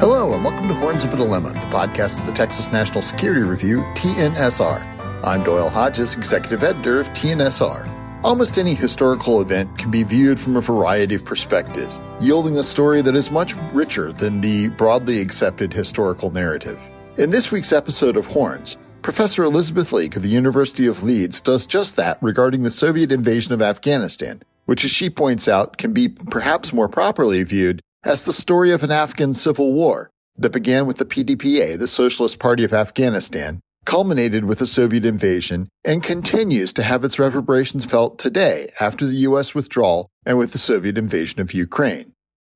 Hello, and welcome to Horns of a Dilemma, the podcast of the Texas National Security Review, TNSR. I'm Doyle Hodges, executive editor of TNSR. Almost any historical event can be viewed from a variety of perspectives, yielding a story that is much richer than the broadly accepted historical narrative. In this week's episode of Horns, Professor Elisabeth Leake of the University of Leeds does just that regarding the Soviet invasion of Afghanistan, which, as she points out, can be perhaps more properly viewed as the story of an Afghan civil war that began with the PDPA, the Socialist Party of Afghanistan, culminated with the Soviet invasion, and continues to have its reverberations felt today after the U.S. withdrawal and with the Soviet invasion of Ukraine.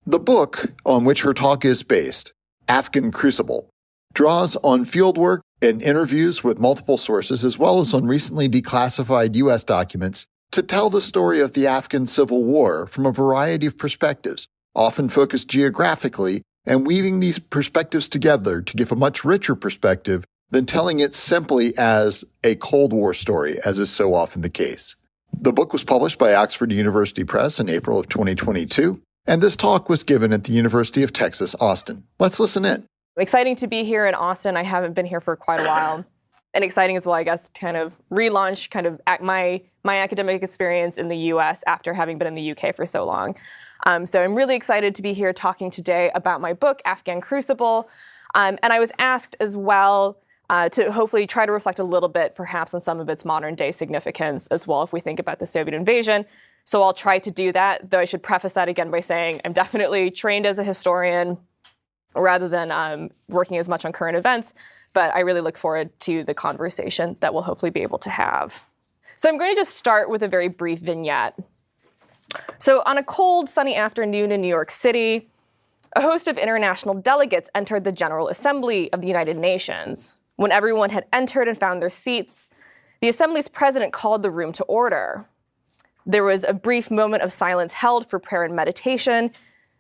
The book on which her talk is based, Afghan Crucible, draws on fieldwork and interviews with multiple sources as well as on recently declassified U.S. documents to tell the story of the Afghan Civil War from a variety of perspectives, often focused geographically, and weaving these perspectives together to give a much richer perspective than telling it simply as a Cold War story, as is so often the case. The book was published by Oxford University Press in April of 2022, and this talk was given at the University of Texas, Austin. Let's listen in. Exciting to be here in Austin. I haven't been here for quite a while. And exciting as well, I guess, to kind of relaunch my academic experience in the U.S. after having been in the U.K. for so long. So I'm really excited to be here talking today about my book, Afghan Crucible. And I was asked as well to hopefully try to reflect a little bit perhaps on some of its modern day significance as well if we think about the Soviet invasion. So I'll try to do that, though I should preface that again by saying I'm definitely trained as a historian rather than working as much on current events. But I really look forward to the conversation that we'll hopefully be able to have. So I'm going to just start with a very brief vignette. So on a cold, sunny afternoon in New York City, a host of international delegates entered the General Assembly of the United Nations. When everyone had entered and found their seats, the Assembly's president called the room to order. There was a brief moment of silence held for prayer and meditation.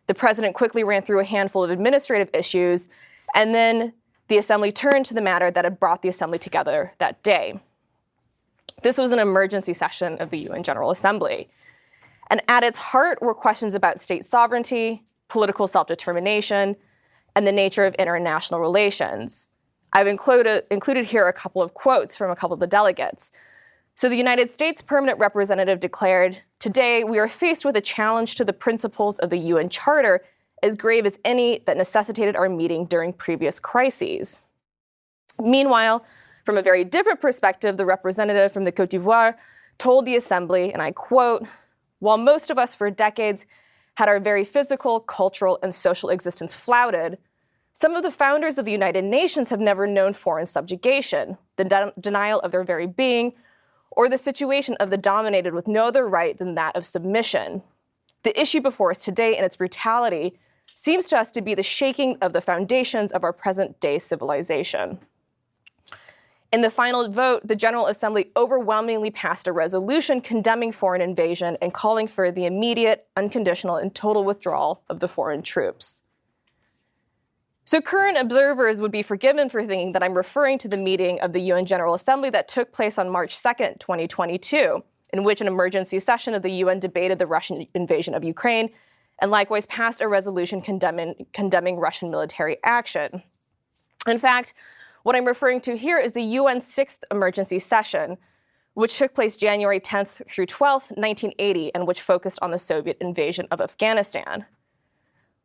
The president quickly ran through a handful of administrative issues, and then the Assembly turned to the matter that had brought the Assembly together that day. This was an emergency session of the UN General Assembly. And at its heart were questions about state sovereignty, political self-determination, and the nature of international relations. I've included here a couple of quotes from a couple of the delegates. So the United States Permanent Representative declared, "Today we are faced with a challenge to the principles of the UN Charter as grave as any that necessitated our meeting during previous crises." Meanwhile, from a very different perspective, the representative from the Côte d'Ivoire told the Assembly, and I quote, "While most of us for decades had our very physical, cultural, and social existence flouted, some of the founders of the United Nations have never known foreign subjugation, the denial of their very being, or the situation of the dominated with no other right than that of submission. The issue before us today in its brutality seems to us to be the shaking of the foundations of our present-day civilization." In the final vote, the General Assembly overwhelmingly passed a resolution condemning foreign invasion and calling for the immediate, unconditional, and total withdrawal of the foreign troops. So current observers would be forgiven for thinking that I'm referring to the meeting of the UN General Assembly that took place on March 2nd, 2022, in which an emergency session of the UN debated the Russian invasion of Ukraine and likewise passed a resolution condemning Russian military action. In fact, what I'm referring to here is the UN's sixth emergency session, which took place January 10th through 12th, 1980, and which focused on the Soviet invasion of Afghanistan.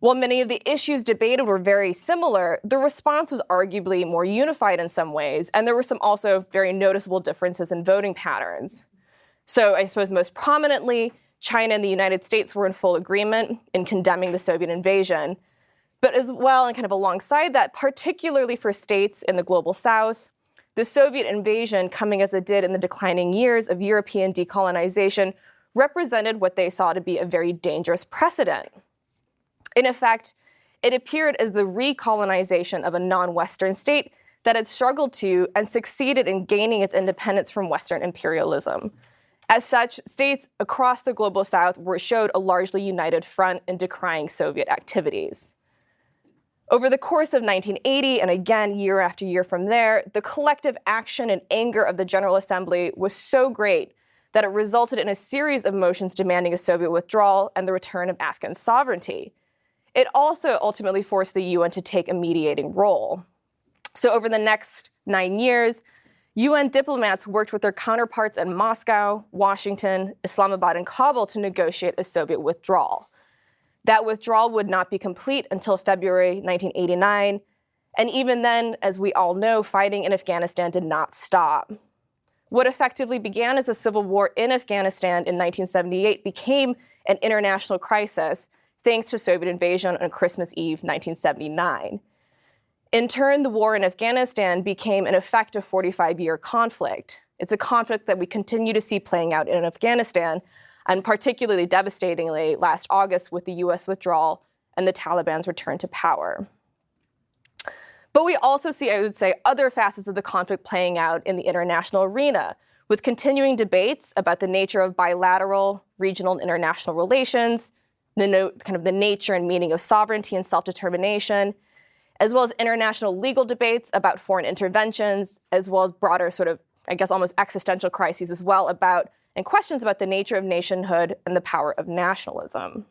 While many of the issues debated were very similar, the response was arguably more unified in some ways, and there were some also very noticeable differences in voting patterns. So I suppose most prominently, China and the United States were in full agreement in condemning the Soviet invasion. But as well, and kind of alongside that, particularly for states in the global south, the Soviet invasion, coming as it did in the declining years of European decolonization, represented what they saw to be a very dangerous precedent. In effect, it appeared as the recolonization of a non-Western state that had struggled to and succeeded in gaining its independence from Western imperialism. As such, states across the global south showed a largely united front in decrying Soviet activities. Over the course of 1980, and again year after year from there, the collective action and anger of the General Assembly was so great that it resulted in a series of motions demanding a Soviet withdrawal and the return of Afghan sovereignty. it also ultimately forced the UN to take a mediating role. So over the next 9 years, UN diplomats worked with their counterparts in Moscow, Washington, Islamabad, and Kabul to negotiate a Soviet withdrawal. That withdrawal would not be complete until February 1989, and even then, as we all know, fighting in Afghanistan did not stop. What effectively began as a civil war in Afghanistan in 1978 became an international crisis thanks to Soviet invasion on Christmas Eve 1979. In turn, the war in Afghanistan became an effective 45-year conflict. It's a conflict that we continue to see playing out in Afghanistan, and particularly devastatingly last August with the US withdrawal and the Taliban's return to power. But we also see, I would say, other facets of the conflict playing out in the international arena, with continuing debates about the nature of bilateral, regional, and international relations, the nature and meaning of sovereignty and self-determination, as well as international legal debates about foreign interventions, as well as broader almost existential crises as well and questions about the nature of nationhood and the power of nationalism.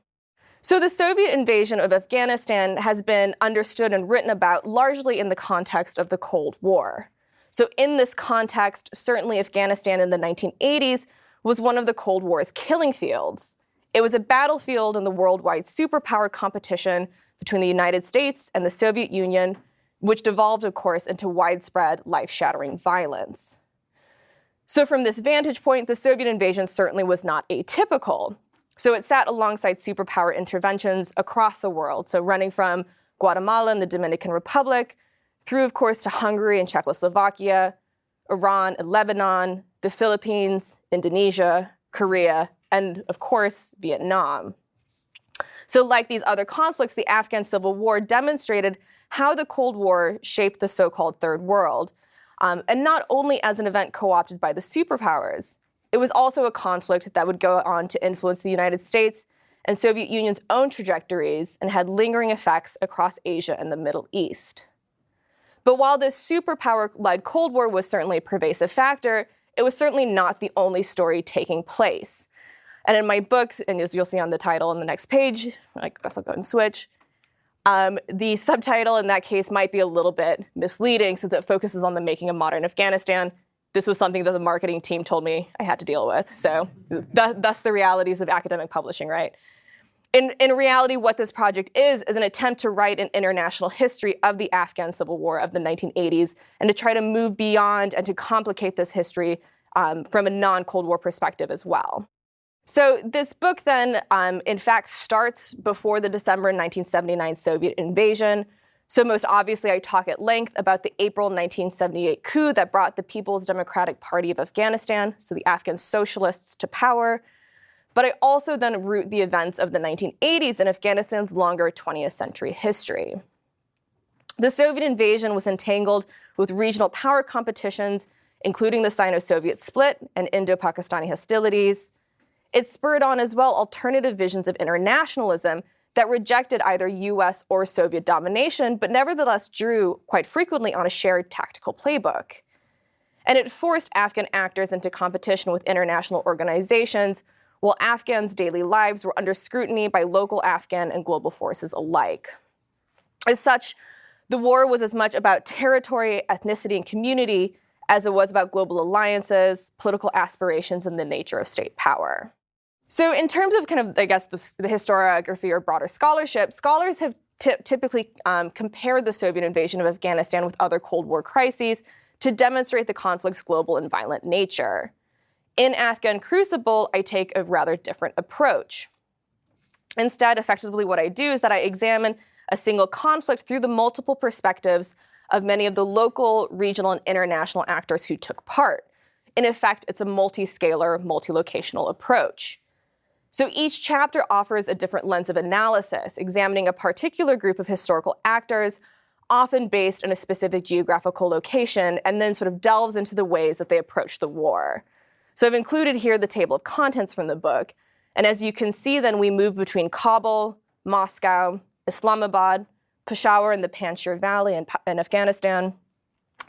So the Soviet invasion of Afghanistan has been understood and written about largely in the context of the Cold War. So in this context, certainly Afghanistan in the 1980s was one of the Cold War's killing fields. It was a battlefield in the worldwide superpower competition between the United States and the Soviet Union, which devolved, of course, into widespread, life-shattering violence. So from this vantage point, the Soviet invasion certainly was not atypical. So it sat alongside superpower interventions across the world, so running from Guatemala and the Dominican Republic, through, of course, to Hungary and Czechoslovakia, Iran and Lebanon, the Philippines, Indonesia, Korea, and, of course, Vietnam. So like these other conflicts, the Afghan Civil War demonstrated how the Cold War shaped the so-called Third World, and not only as an event co-opted by the superpowers. It was also a conflict that would go on to influence the United States and Soviet Union's own trajectories and had lingering effects across Asia and the Middle East. But while this superpower-led Cold War was certainly a pervasive factor, it was certainly not the only story taking place. And in my book, and as you'll see on the title on the next page, I guess I'll go and switch, the subtitle in that case might be a little bit misleading since it focuses on the making of modern Afghanistan. This was something that the marketing team told me I had to deal with. So thus the realities of academic publishing, right? In reality, what this project is an attempt to write an international history of the Afghan Civil War of the 1980s and to try to move beyond and to complicate this history from a non-Cold War perspective as well. So this book then, in fact, starts before the December 1979 Soviet invasion. So most obviously, I talk at length about the April 1978 coup that brought the People's Democratic Party of Afghanistan, so the Afghan socialists, to power. But I also then root the events of the 1980s in Afghanistan's longer 20th century history. The Soviet invasion was entangled with regional power competitions, including the Sino-Soviet split and Indo-Pakistani hostilities. It spurred on as well alternative visions of internationalism that rejected either US or Soviet domination, but nevertheless drew quite frequently on a shared tactical playbook. And it forced Afghan actors into competition with international organizations, while Afghans' daily lives were under scrutiny by local Afghan and global forces alike. As such, the war was as much about territory, ethnicity, and community as it was about global alliances, political aspirations, and the nature of state power. So in terms of the historiography or broader scholarship, scholars have typically compared the Soviet invasion of Afghanistan with other Cold War crises to demonstrate the conflict's global and violent nature. In Afghan Crucible, I take a rather different approach. Instead, effectively what I do is that I examine a single conflict through the multiple perspectives of many of the local, regional, and international actors who took part. In effect, it's a multi-scalar, multi-locational approach. So each chapter offers a different lens of analysis, examining a particular group of historical actors, often based in a specific geographical location, and then sort of delves into the ways that they approach the war. So I've included here the table of contents from the book. And as you can see, then we move between Kabul, Moscow, Islamabad, Peshawar in the Panjshir Valley in Afghanistan,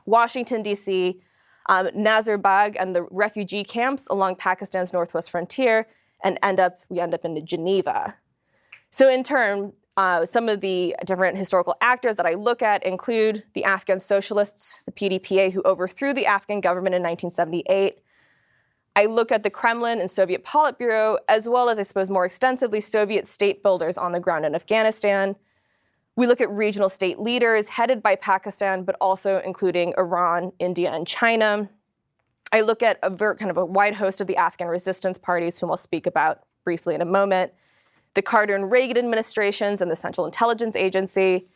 Washington, D.C., Nazarbag and the refugee camps along Pakistan's northwest frontier, and we end up in Geneva. So in turn, Some of the different historical actors that I look at include the Afghan socialists, the PDPA, who overthrew the Afghan government in 1978. I look at the Kremlin and Soviet Politburo, as well as, I suppose, more extensively, Soviet state builders on the ground in Afghanistan. We look at regional state leaders headed by Pakistan, but also including Iran, India, and China. I look at kind of a wide host of the Afghan resistance parties, whom I'll speak about briefly in a moment, the Carter and Reagan administrations and the Central Intelligence Agency,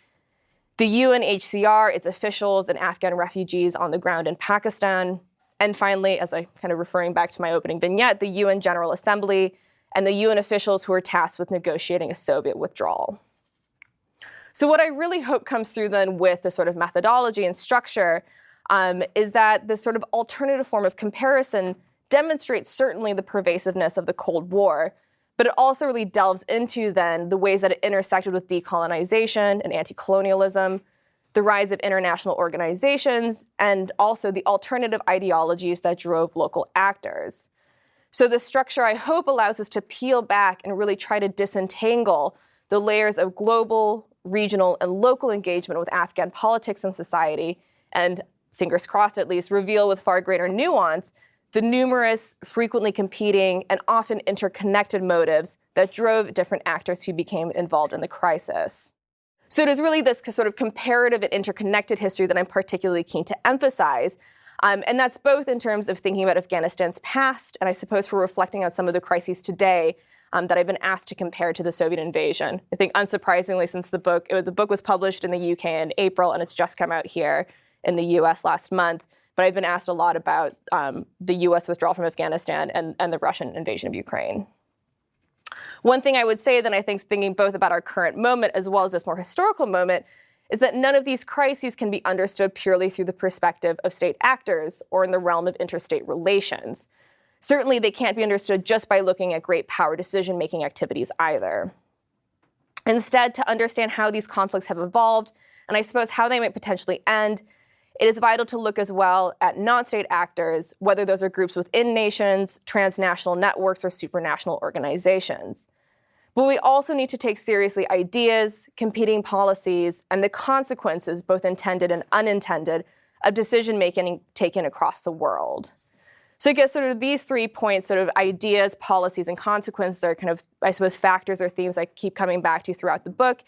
the UNHCR, its officials, and Afghan refugees on the ground in Pakistan, and finally, as I kind of referring back to my opening vignette, the UN General Assembly and the UN officials who were tasked with negotiating a Soviet withdrawal. So what I really hope comes through then with the sort of methodology and structure is that this sort of alternative form of comparison demonstrates certainly the pervasiveness of the Cold War, but it also really delves into then the ways that it intersected with decolonization and anti-colonialism, the rise of international organizations, and also the alternative ideologies that drove local actors. So the structure, I hope, allows us to peel back and really try to disentangle the layers of global, regional, and local engagement with Afghan politics and society, and, fingers crossed at least, reveal with far greater nuance the numerous, frequently competing, and often interconnected motives that drove different actors who became involved in the crisis. So it is really this sort of comparative and interconnected history that I'm particularly keen to emphasize. And that's both in terms of thinking about Afghanistan's past, and I suppose for reflecting on some of the crises today that I've been asked to compare to the Soviet invasion. I think unsurprisingly, since the book was published in the UK in April, and it's just come out here in the US last month, but I've been asked a lot about the US withdrawal from Afghanistan and the Russian invasion of Ukraine. One thing I would say then, I think, thinking both about our current moment as well as this more historical moment, is that none of these crises can be understood purely through the perspective of state actors or in the realm of interstate relations. Certainly, they can't be understood just by looking at great power decision-making activities either. Instead, to understand how these conflicts have evolved, and I suppose how they might potentially end, it is vital to look as well at non-state actors, whether those are groups within nations, transnational networks, or supranational organizations. But we also need to take seriously ideas, competing policies, and the consequences, both intended and unintended, of decision-making taken across the world. So I guess sort of these 3 points, sort of ideas, policies, and consequences are kind of, I suppose, factors or themes I keep coming back to throughout the book.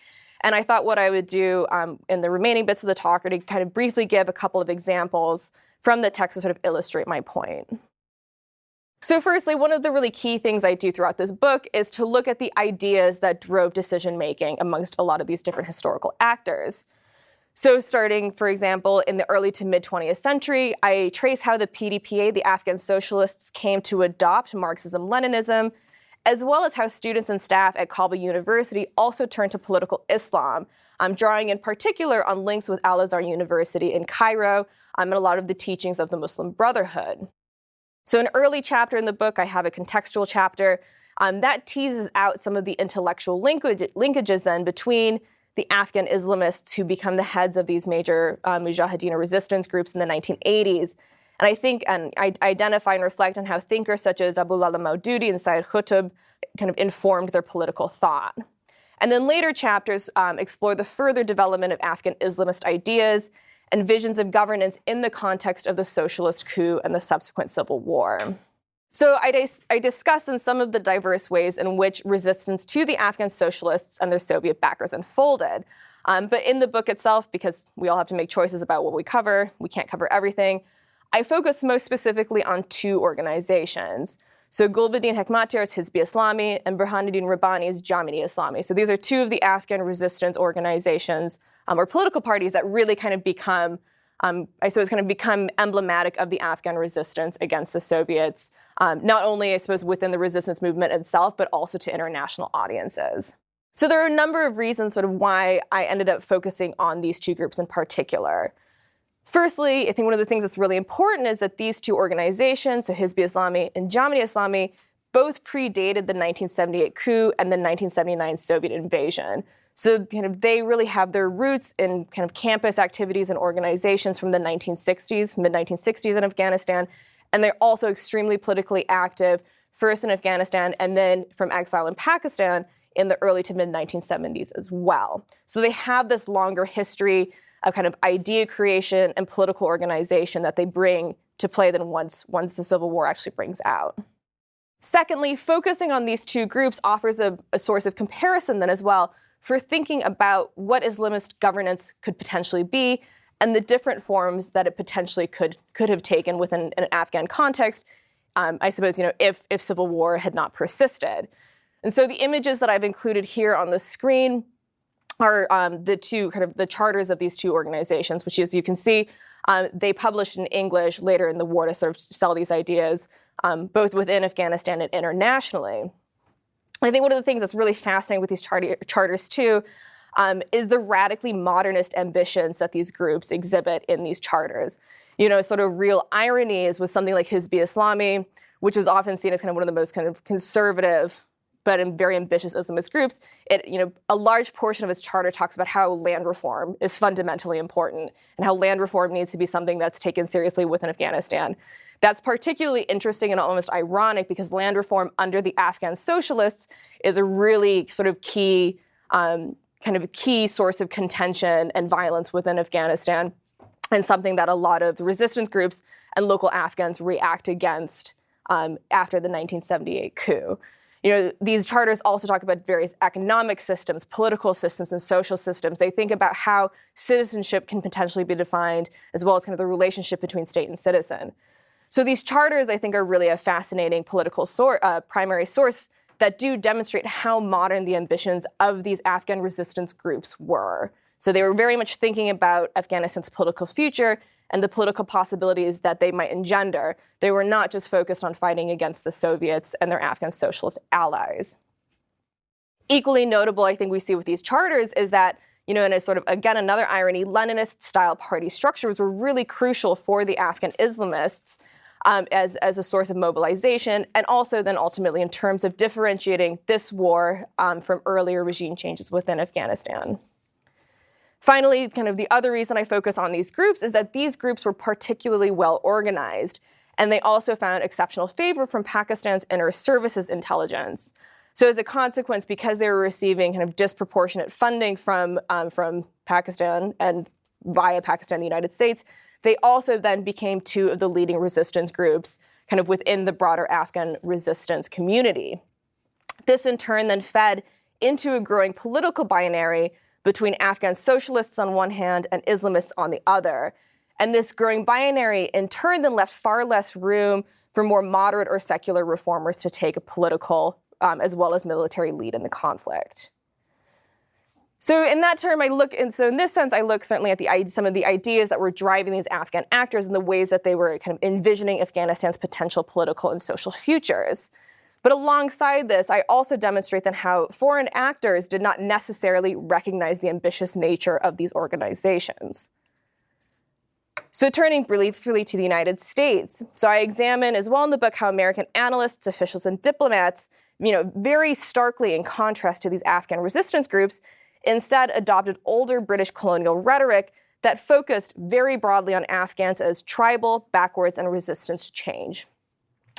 And I thought what I would do in the remaining bits of the talk are to kind of briefly give a couple of examples from the text to sort of illustrate my point. So firstly, one of the really key things I do throughout this book is to look at the ideas that drove decision-making amongst a lot of these different historical actors. So starting, for example, in the early to mid-20th century, I trace how the PDPA, the Afghan socialists, came to adopt Marxism-Leninism, as well as how students and staff at Kabul University also turned to political Islam, drawing in particular on links with Al-Azhar University in Cairo and a lot of the teachings of the Muslim Brotherhood. So an early chapter in the book, I have a contextual chapter, that teases out some of the intellectual linkages then between the Afghan Islamists who become the heads of these major Mujahideen or resistance groups in the 1980s. And I think and I identify and reflect on how thinkers such as Abullah Maududi and Sayyid Qutb kind of informed their political thought. And then later chapters explore the further development of Afghan Islamist ideas and visions of governance in the context of the socialist coup and the subsequent civil war. So I discussed in some of the diverse ways in which resistance to the Afghan socialists and their Soviet backers unfolded. But in the book itself, because we all have to make choices about what we can't cover everything, I focus most specifically on 2 organizations. So Gulbuddin Hekmatyar's Hizb Islami and Burhanuddin Rabbani's Jamiyat Islami. So these are 2 of the Afghan resistance organizations or political parties that really kind of become, become emblematic of the Afghan resistance against the Soviets, not only, I suppose, within the resistance movement itself, but also to international audiences. So there are a number of reasons sort of why I ended up focusing on these 2 groups in particular. Firstly, I think one of the things that's really important is that these 2 organizations, so Hizb Islami and Jamiyat Islami, both predated the 1978 coup and the 1979 Soviet invasion. So kind of they really have their roots in kind of campus activities and organizations from the 1960s, mid-1960s in Afghanistan, and they're also extremely politically active, first in Afghanistan and then from exile in Pakistan in the early to mid 1970s as well. So they have this longer history of kind of idea creation and political organization that they bring to play than once the Civil War actually brings out. Secondly, focusing on these two groups offers a source of comparison then as well for thinking about what Islamist governance could potentially be and the different forms that it potentially could have taken within an Afghan context, I suppose, if civil war had not persisted. And so the images that I've included here on the screen are the two kind of the charters of these two organizations, which, as you can see, they published in English later in the war to sort of sell these ideas, both within Afghanistan and internationally. I think one of the things that's really fascinating with these charters too is the radically modernist ambitions that these groups exhibit in these charters. Sort of real ironies with something like Hizb Islami, which was often seen as kind of one of the most kind of conservative but very ambitious Islamist groups. A large portion of its charter talks about how land reform is fundamentally important and how land reform needs to be something that's taken seriously within Afghanistan. That's particularly interesting and almost ironic because land reform under the Afghan socialists is a really sort of key source of contention and violence within Afghanistan, and something that a lot of the resistance groups and local Afghans react against after the 1978 coup. These charters also talk about various economic systems, political systems, and social systems. They think about how citizenship can potentially be defined, as well as kind of the relationship between state and citizen. So these charters, I think, are really a fascinating political primary source that do demonstrate how modern the ambitions of these Afghan resistance groups were. So they were very much thinking about Afghanistan's political future and the political possibilities that they might engender. They were not just focused on fighting against the Soviets and their Afghan socialist allies. Equally notable, I think we see with these charters is that, in a sort of, again, another irony, Leninist-style party structures were really crucial for the Afghan Islamists as a source of mobilization, and also then ultimately in terms of differentiating this war from earlier regime changes within Afghanistan. Finally, kind of the other reason I focus on these groups is that these groups were particularly well organized, and they also found exceptional favor from Pakistan's inner services intelligence. So as a consequence, because they were receiving kind of disproportionate funding from Pakistan and via Pakistan and the United States, they also then became two of the leading resistance groups kind of within the broader Afghan resistance community. This in turn then fed into a growing political binary between Afghan socialists on one hand and Islamists on the other. And this growing binary in turn then left far less room for more moderate or secular reformers to take a political as well as military lead in the conflict. So in that term, in this sense, I look certainly at some of the ideas that were driving these Afghan actors and the ways that they were kind of envisioning Afghanistan's potential political and social futures. But alongside this, I also demonstrate then how foreign actors did not necessarily recognize the ambitious nature of these organizations. So turning briefly to the United States. So I examine as well in the book how American analysts, officials, and diplomats, very starkly in contrast to these Afghan resistance groups, instead adopted older British colonial rhetoric that focused very broadly on Afghans as tribal, backwards, and resistance change.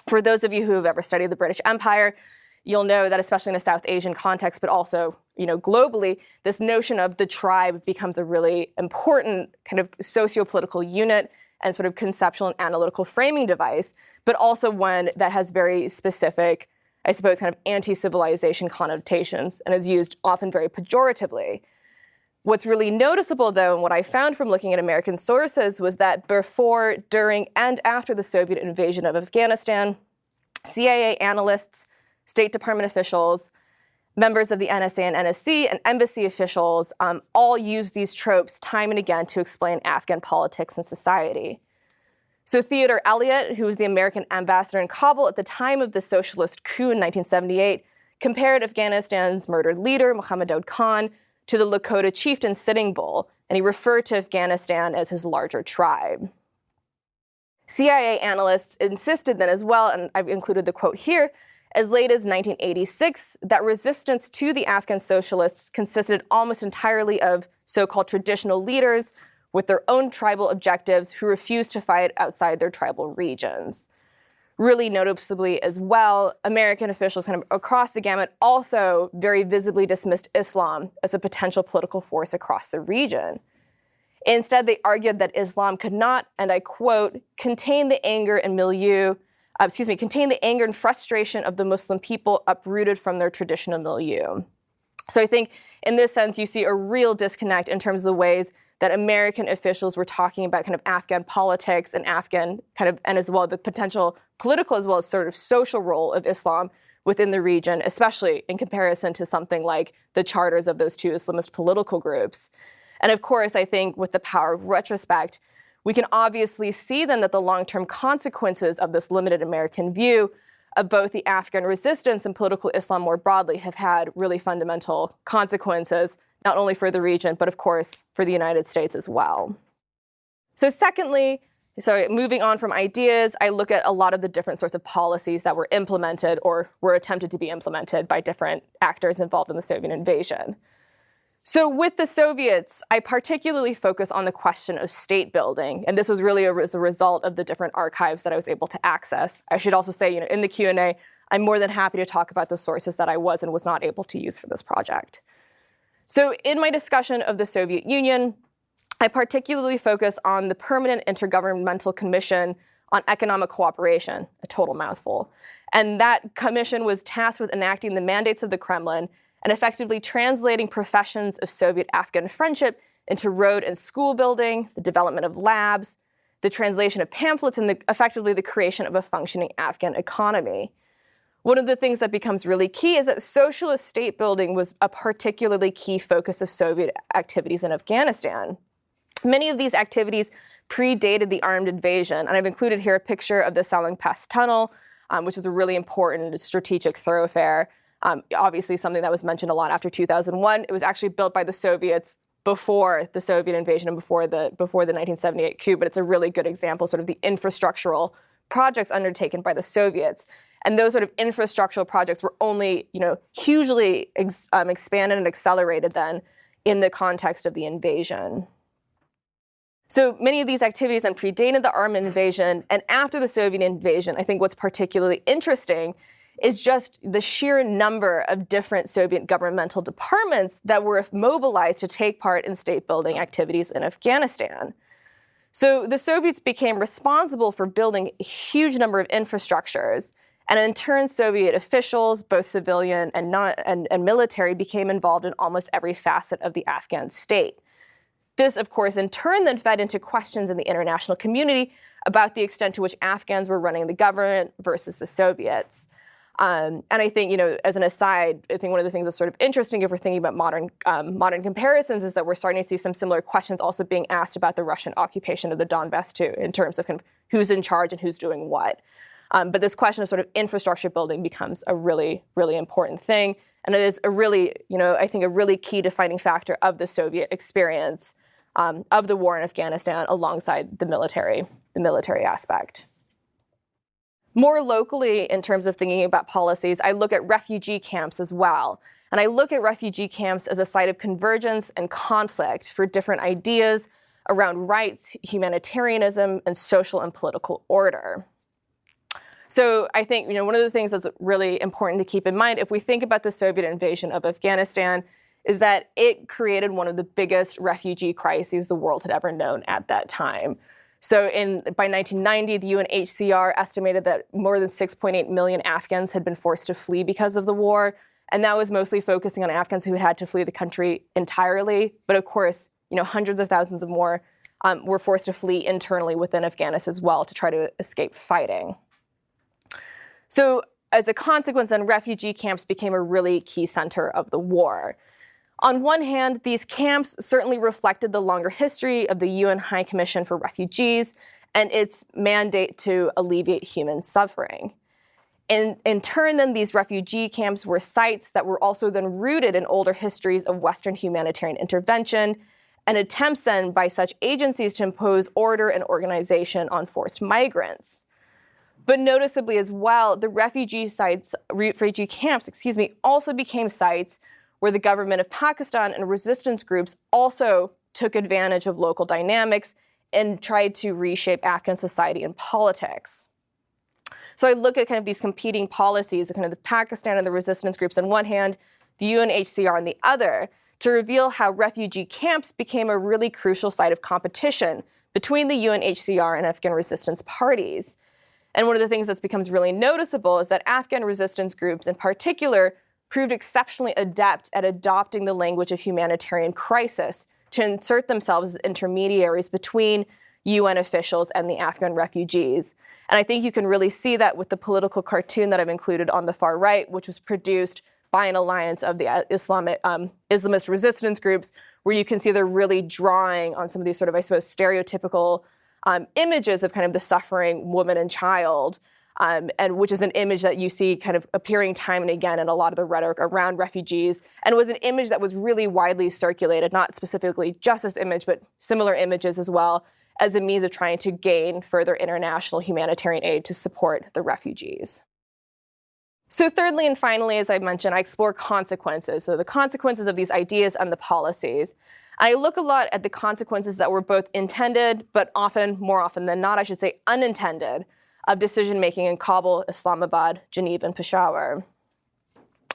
For those of you who have ever studied the British Empire, you'll know that especially in a South Asian context, but also, globally, this notion of the tribe becomes a really important kind of socio-political unit and sort of conceptual and analytical framing device, but also one that has very specific, I suppose, kind of anti-civilization connotations and is used often very pejoratively. What's really noticeable, though, and what I found from looking at American sources was that before, during, and after the Soviet invasion of Afghanistan, CIA analysts, State Department officials, members of the NSA and NSC, and embassy officials all used these tropes time and again to explain Afghan politics and society. So Theodore Eliot, who was the American ambassador in Kabul at the time of the socialist coup in 1978, compared Afghanistan's murdered leader, Mohammad Daoud Khan, to the Lakota chieftain Sitting Bull, and he referred to Afghanistan as his larger tribe. CIA analysts insisted then as well, and I've included the quote here, as late as 1986, that resistance to the Afghan socialists consisted almost entirely of so-called traditional leaders with their own tribal objectives who refused to fight outside their tribal regions. Really noticeably as well, American officials kind of across the gamut also very visibly dismissed Islam as a potential political force across the region. Instead, they argued that Islam could not, and I quote, contain the anger and frustration of the Muslim people uprooted from their traditional milieu. So I think in this sense, you see a real disconnect in terms of the ways that American officials were talking about kind of Afghan politics and and as well the potential political as well as sort of social role of Islam within the region, especially in comparison to something like the charters of those two Islamist political groups. And of course, I think with the power of retrospect, we can obviously see then that the long-term consequences of this limited American view of both the Afghan resistance and political Islam more broadly have had really fundamental consequences, not only for the region, but of course for the United States as well. So moving on from ideas, I look at a lot of the different sorts of policies that were implemented or were attempted to be implemented by different actors involved in the Soviet invasion. So with the Soviets, I particularly focus on the question of state building, and this was really as a result of the different archives that I was able to access. I should also say, in the Q&A, I'm more than happy to talk about the sources that I was and was not able to use for this project. So in my discussion of the Soviet Union, I particularly focus on the Permanent Intergovernmental Commission on Economic Cooperation, a total mouthful. And that commission was tasked with enacting the mandates of the Kremlin and effectively translating professions of Soviet-Afghan friendship into road and school building, the development of labs, the translation of pamphlets, and effectively the creation of a functioning Afghan economy. One of the things that becomes really key is that socialist state building was a particularly key focus of Soviet activities in Afghanistan. Many of these activities predated the armed invasion, and I've included here a picture of the Salang Pass Tunnel, which is a really important strategic thoroughfare. Obviously something that was mentioned a lot after 2001. It was actually built by the Soviets before the Soviet invasion and before the 1978 coup, but it's a really good example, sort of the infrastructural projects undertaken by the Soviets. And those sort of infrastructural projects were only, hugely expanded and accelerated then in the context of the invasion. So many of these activities then predated the armed invasion, and after the Soviet invasion, I think what's particularly interesting is just the sheer number of different Soviet governmental departments that were mobilized to take part in state-building activities in Afghanistan. So the Soviets became responsible for building a huge number of infrastructures, and in turn, Soviet officials, both civilian and military, became involved in almost every facet of the Afghan state. This, of course, in turn then fed into questions in the international community about the extent to which Afghans were running the government versus the Soviets. And I think, as an aside, I think one of the things that's sort of interesting if we're thinking about modern comparisons is that we're starting to see some similar questions also being asked about the Russian occupation of the Donbass too, in terms of kind of who's in charge and who's doing what. But this question of sort of infrastructure building becomes a really, really important thing. And it is a really, I think a really key defining factor of the Soviet experience of the war in Afghanistan alongside the military aspect. More locally, in terms of thinking about policies, I look at refugee camps as well. And I look at refugee camps as a site of convergence and conflict for different ideas around rights, humanitarianism, and social and political order. So I think, one of the things that's really important to keep in mind, if we think about the Soviet invasion of Afghanistan, is that it created one of the biggest refugee crises the world had ever known at that time. So by 1990, the UNHCR estimated that more than 6.8 million Afghans had been forced to flee because of the war. And that was mostly focusing on Afghans who had to flee the country entirely. But of course, hundreds of thousands of more were forced to flee internally within Afghanistan as well to try to escape fighting. So as a consequence, then refugee camps became a really key center of the war. On one hand, these camps certainly reflected the longer history of the UN High Commission for Refugees and its mandate to alleviate human suffering. And in turn, then, these refugee camps were sites that were also then rooted in older histories of Western humanitarian intervention and attempts then by such agencies to impose order and organization on forced migrants. But noticeably as well, the refugee camps, also became sites where the government of Pakistan and resistance groups also took advantage of local dynamics and tried to reshape Afghan society and politics. So I look at kind of these competing policies, kind of the Pakistan and the resistance groups on one hand, the UNHCR on the other, to reveal how refugee camps became a really crucial site of competition between the UNHCR and Afghan resistance parties. And one of the things that becomes really noticeable is that Afghan resistance groups in particular proved exceptionally adept at adopting the language of humanitarian crisis to insert themselves as intermediaries between UN officials and the Afghan refugees. And I think you can really see that with the political cartoon that I've included on the far right, which was produced by an alliance of the Islamist resistance groups, where you can see they're really drawing on some of these sort of, I suppose, stereotypical images of kind of the suffering woman and child, and which is an image that you see kind of appearing time and again in a lot of the rhetoric around refugees, and was an image that was really widely circulated, not specifically just this image, but similar images as well, as a means of trying to gain further international humanitarian aid to support the refugees. So thirdly and finally, as I mentioned, I explore consequences. So the consequences of these ideas and the policies. I look a lot at the consequences that were both intended, but more often than not, I should say, unintended, of decision-making in Kabul, Islamabad, Geneva, and Peshawar.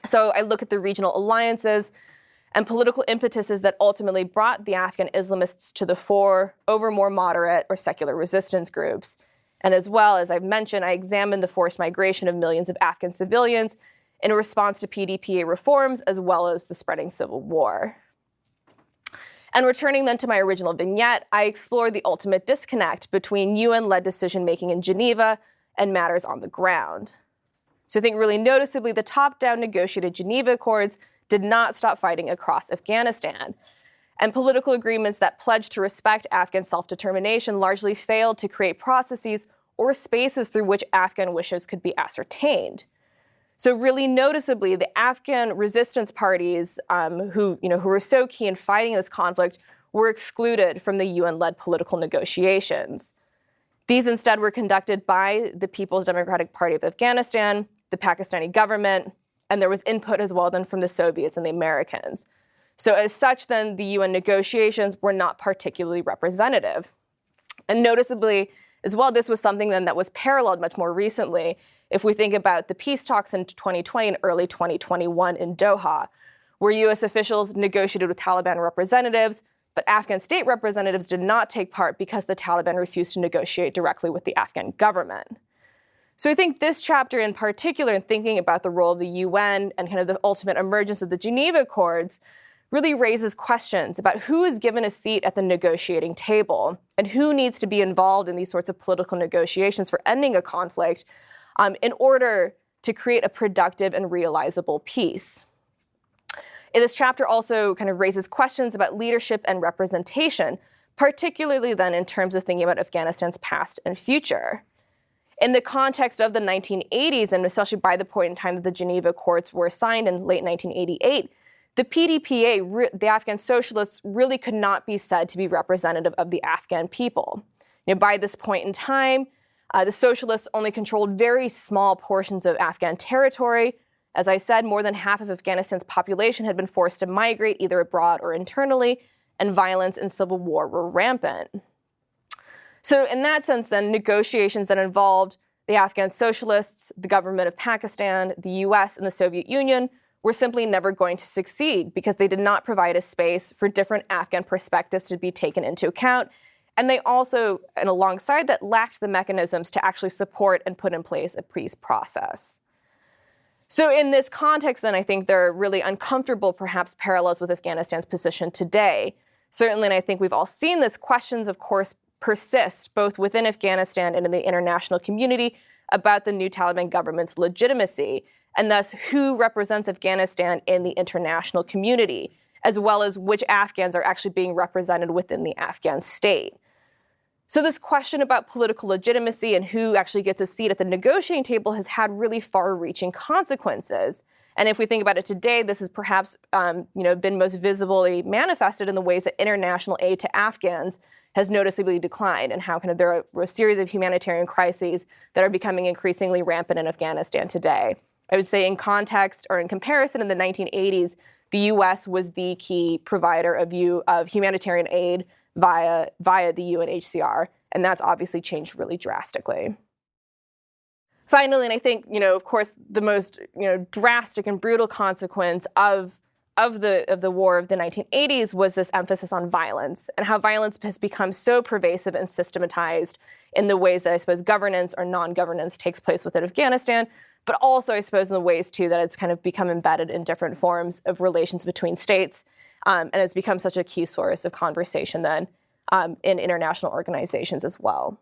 So I look at the regional alliances and political impetuses that ultimately brought the Afghan Islamists to the fore over more moderate or secular resistance groups. And as well, as I've mentioned, I examined the forced migration of millions of Afghan civilians in response to PDPA reforms, as well as the spreading civil war. And returning then to my original vignette, I explore the ultimate disconnect between UN-led decision-making in Geneva and matters on the ground. So I think really noticeably, the top-down negotiated Geneva Accords did not stop fighting across Afghanistan. And political agreements that pledged to respect Afghan self-determination largely failed to create processes or spaces through which Afghan wishes could be ascertained. So really noticeably, the Afghan resistance parties who were so key in fighting this conflict were excluded from the UN-led political negotiations. These instead were conducted by the People's Democratic Party of Afghanistan, the Pakistani government, and there was input as well then from the Soviets and the Americans. So as such, then, the UN negotiations were not particularly representative. And noticeably, as well, this was something then that was paralleled much more recently if we think about the peace talks in 2020 and early 2021 in Doha, where U.S. officials negotiated with Taliban representatives, but Afghan state representatives did not take part because the Taliban refused to negotiate directly with the Afghan government. So I think this chapter in particular, in thinking about the role of the UN and kind of the ultimate emergence of the Geneva Accords, really raises questions about who is given a seat at the negotiating table and who needs to be involved in these sorts of political negotiations for ending a conflict in order to create a productive and realizable peace. And this chapter also kind of raises questions about leadership and representation, particularly then in terms of thinking about Afghanistan's past and future. In the context of the 1980s, and especially by the point in time that the Geneva Accords were signed in late 1988, the PDPA, the Afghan socialists, really could not be said to be representative of the Afghan people. By this point in time, the socialists only controlled very small portions of Afghan territory. As I said, more than half of Afghanistan's population had been forced to migrate either abroad or internally, and violence and civil war were rampant. So in that sense, then, negotiations that involved the Afghan socialists, the government of Pakistan, the US, and the Soviet Union were simply never going to succeed because they did not provide a space for different Afghan perspectives to be taken into account. And they also, and alongside that, lacked the mechanisms to actually support and put in place a peace process. So in this context, then, I think there are really uncomfortable, perhaps, parallels with Afghanistan's position today. Certainly, and I think we've all seen this, questions, of course, persist both within Afghanistan and in the international community about the new Taliban government's legitimacy, and thus who represents Afghanistan in the international community, as well as which Afghans are actually being represented within the Afghan state. So this question about political legitimacy and who actually gets a seat at the negotiating table has had really far-reaching consequences. And if we think about it today, this has perhaps been most visibly manifested in the ways that international aid to Afghans has noticeably declined, and how kind of there are a series of humanitarian crises that are becoming increasingly rampant in Afghanistan today. I would say in context or in comparison, in the 1980s, the U.S. was the key provider of humanitarian aid via the UNHCR, and that's obviously changed really drastically. Finally, and I think, of course, the most, drastic and brutal consequence of the war of the 1980s was this emphasis on violence, and how violence has become so pervasive and systematized in the ways that I suppose governance or non-governance takes place within Afghanistan, but also I suppose in the ways too that it's kind of become embedded in different forms of relations between states, and it's become such a key source of conversation then in international organizations as well.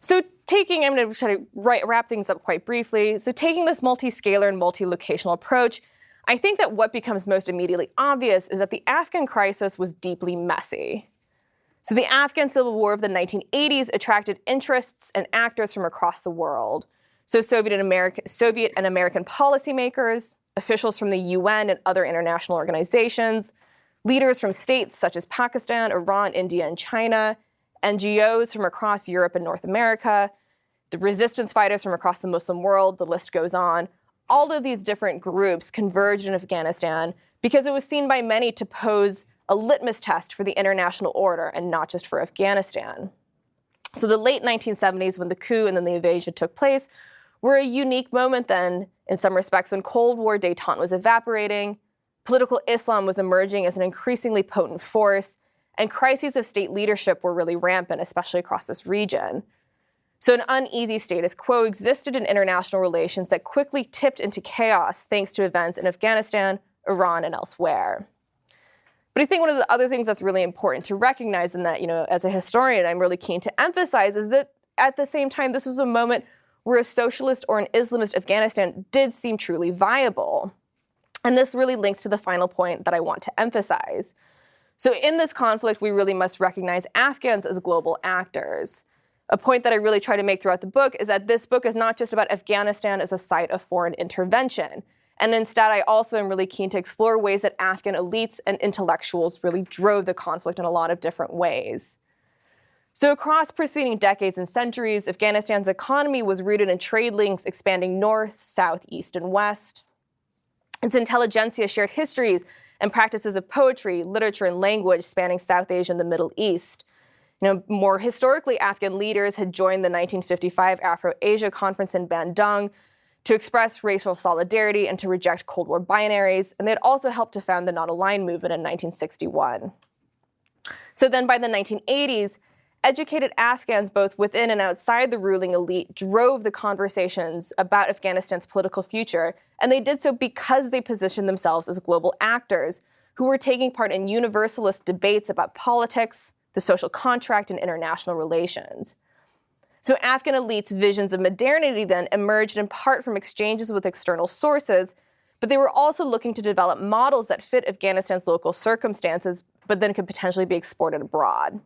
So I'm going to try to wrap things up quite briefly. So taking this multi-scalar and multi-locational approach, I think that what becomes most immediately obvious is that the Afghan crisis was deeply messy. So the Afghan Civil War of the 1980s attracted interests and actors from across the world. So Soviet and American policymakers, officials from the UN and other international organizations, leaders from states such as Pakistan, Iran, India, and China, NGOs from across Europe and North America, the resistance fighters from across the Muslim world, the list goes on. All of these different groups converged in Afghanistan because it was seen by many to pose a litmus test for the international order and not just for Afghanistan. So the late 1970s, when the coup and then the invasion took place, were a unique moment then, in some respects, when Cold War détente was evaporating, political Islam was emerging as an increasingly potent force, and crises of state leadership were really rampant, especially across this region. So an uneasy status quo existed in international relations that quickly tipped into chaos thanks to events in Afghanistan, Iran, and elsewhere. But I think one of the other things that's really important to recognize, and that, as a historian, I'm really keen to emphasize, is that at the same time, this was a moment where a socialist or an Islamist Afghanistan did seem truly viable. And this really links to the final point that I want to emphasize. So in this conflict, we really must recognize Afghans as global actors. A point that I really try to make throughout the book is that this book is not just about Afghanistan as a site of foreign intervention. And instead, I also am really keen to explore ways that Afghan elites and intellectuals really drove the conflict in a lot of different ways. So across preceding decades and centuries, Afghanistan's economy was rooted in trade links expanding north, south, east, and west. Its intelligentsia shared histories and practices of poetry, literature, and language spanning South Asia and the Middle East. More historically, Afghan leaders had joined the 1955 Afro-Asia Conference in Bandung to express racial solidarity and to reject Cold War binaries, and they had also helped to found the Not-Aligned movement in 1961. So then by the 1980s, educated Afghans both within and outside the ruling elite drove the conversations about Afghanistan's political future, and they did so because they positioned themselves as global actors who were taking part in universalist debates about politics, the social contract, and international relations. So Afghan elites' visions of modernity then emerged in part from exchanges with external sources, but they were also looking to develop models that fit Afghanistan's local circumstances, but then could potentially be exported abroad.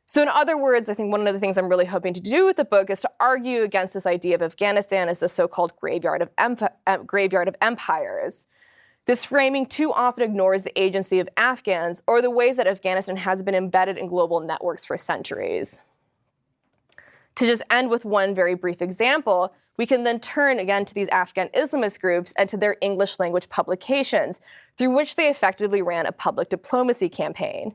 So in other words, I think one of the things I'm really hoping to do with the book is to argue against this idea of Afghanistan as the so-called graveyard of empires. This framing too often ignores the agency of Afghans or the ways that Afghanistan has been embedded in global networks for centuries. To just end with one very brief example, we can then turn again to these Afghan Islamist groups and to their English language publications, through which they effectively ran a public diplomacy campaign.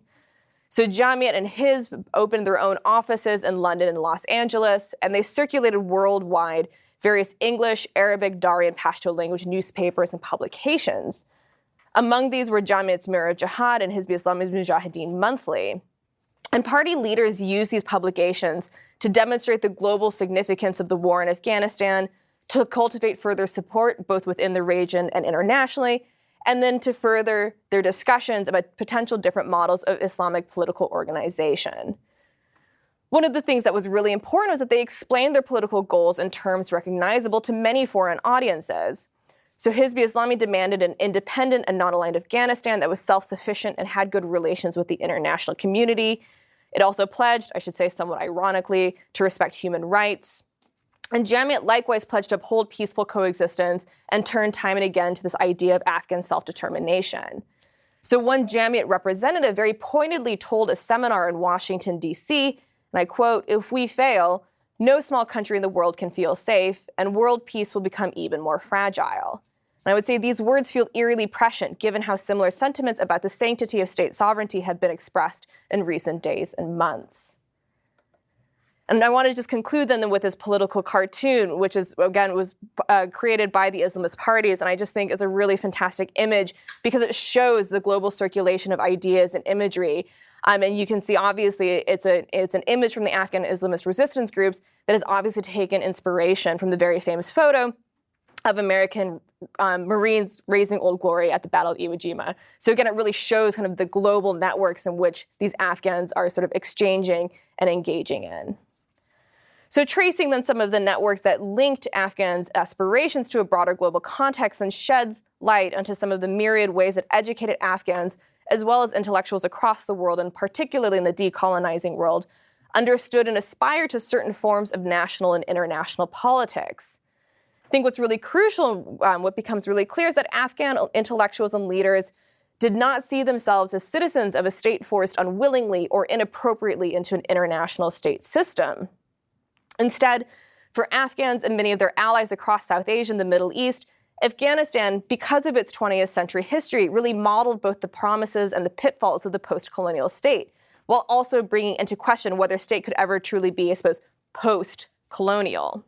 So Jamiat and Hizb opened their own offices in London and Los Angeles, and they circulated worldwide various English, Arabic, Dari, and Pashto language newspapers and publications. Among these were Jamiat's Mirror of Jihad and Hizb Islami's Mujahideen Monthly. And party leaders used these publications to demonstrate the global significance of the war in Afghanistan, to cultivate further support both within the region and internationally, and then to further their discussions about potential different models of Islamic political organization. One of the things that was really important was that they explained their political goals in terms recognizable to many foreign audiences. So Hizb Islami demanded an independent and non-aligned Afghanistan that was self-sufficient and had good relations with the international community. It also pledged, I should say somewhat ironically, to respect human rights. And Jamiat likewise pledged to uphold peaceful coexistence and turned time and again to this idea of Afghan self-determination. So one Jamiat representative very pointedly told a seminar in Washington, D.C., and I quote, "If we fail, no small country in the world can feel safe, and world peace will become even more fragile." And I would say these words feel eerily prescient, given how similar sentiments about the sanctity of state sovereignty have been expressed in recent days and months. And I want to just conclude then with this political cartoon, which is, again, was created by the Islamist parties. And I just think is a really fantastic image because it shows the global circulation of ideas and imagery. And you can see, obviously, it's an image from the Afghan Islamist resistance groups that has obviously taken inspiration from the very famous photo of American Marines raising Old Glory at the Battle of Iwo Jima. So again, it really shows kind of the global networks in which these Afghans are sort of exchanging and engaging in. So tracing then some of the networks that linked Afghans' aspirations to a broader global context and sheds light onto some of the myriad ways that educated Afghans, as well as intellectuals across the world, and particularly in the decolonizing world, understood and aspired to certain forms of national and international politics. I think what's really crucial, what becomes really clear, is that Afghan intellectuals and leaders did not see themselves as citizens of a state forced unwillingly or inappropriately into an international state system. Instead, for Afghans and many of their allies across South Asia and the Middle East, Afghanistan, because of its 20th century history, really modeled both the promises and the pitfalls of the post-colonial state, while also bringing into question whether state could ever truly be, I suppose, post-colonial.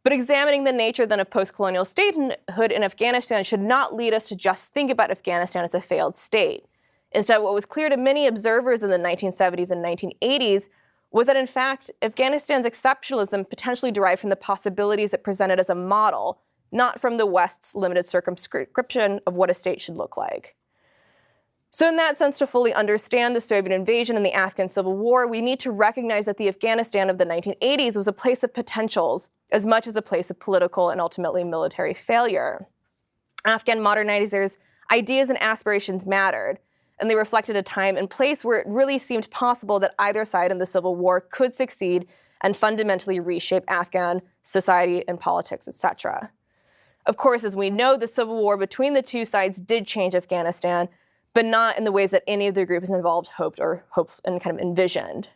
But examining the nature then of post-colonial statehood in Afghanistan should not lead us to just think about Afghanistan as a failed state. Instead, what was clear to many observers in the 1970s and 1980s was that, in fact, Afghanistan's exceptionalism potentially derived from the possibilities it presented as a model, not from the West's limited circumscription of what a state should look like. So in that sense, to fully understand the Soviet invasion and the Afghan Civil War, we need to recognize that the Afghanistan of the 1980s was a place of potentials as much as a place of political and ultimately military failure. Afghan modernizers' ideas and aspirations mattered, and they reflected a time and place where it really seemed possible that either side in the Civil War could succeed and fundamentally reshape Afghan society and politics, etc. Of course, as we know, the Civil War between the two sides did change Afghanistan, but not in the ways that any of the groups involved hoped and kind of envisioned.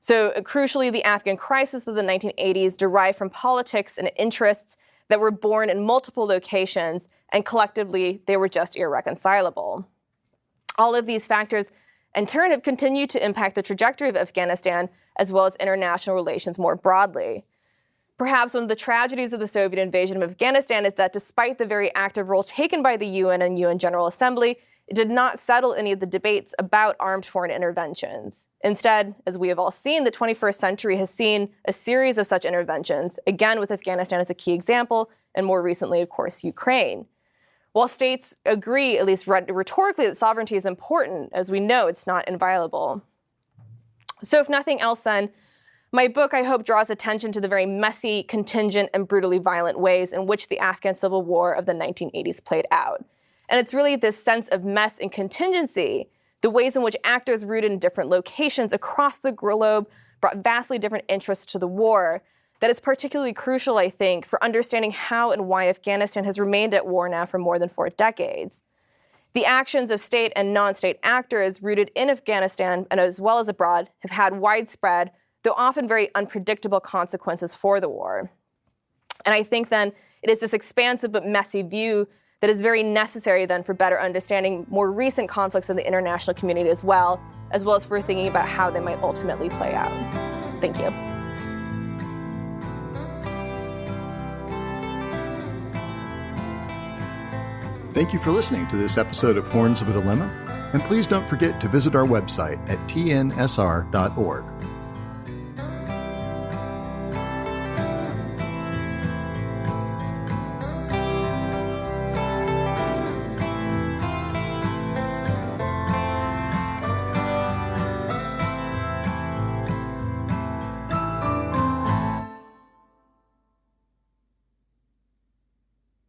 So crucially, the Afghan crisis of the 1980s derived from politics and interests that were born in multiple locations, and collectively, they were just irreconcilable. All of these factors, in turn, have continued to impact the trajectory of Afghanistan, as well as international relations more broadly. Perhaps one of the tragedies of the Soviet invasion of Afghanistan is that despite the very active role taken by the UN and UN General Assembly, it did not settle any of the debates about armed foreign interventions. Instead, as we have all seen, the 21st century has seen a series of such interventions, again with Afghanistan as a key example, and more recently, of course, Ukraine. While states agree, at least rhetorically, that sovereignty is important, as we know, it's not inviolable. So if nothing else then, my book, I hope, draws attention to the very messy, contingent, and brutally violent ways in which the Afghan Civil War of the 1980s played out. And it's really this sense of mess and contingency, the ways in which actors rooted in different locations across the globe brought vastly different interests to the war, that is particularly crucial, I think, for understanding how and why Afghanistan has remained at war now for more than 4 decades. The actions of state and non-state actors rooted in Afghanistan and as well as abroad have had widespread, though often very unpredictable consequences for the war. And I think then it is this expansive but messy view that is very necessary then for better understanding more recent conflicts in the international community as well as for thinking about how they might ultimately play out. Thank you. Thank you for listening to this episode of Horns of a Dilemma, and please don't forget to visit our website at tnsr.org.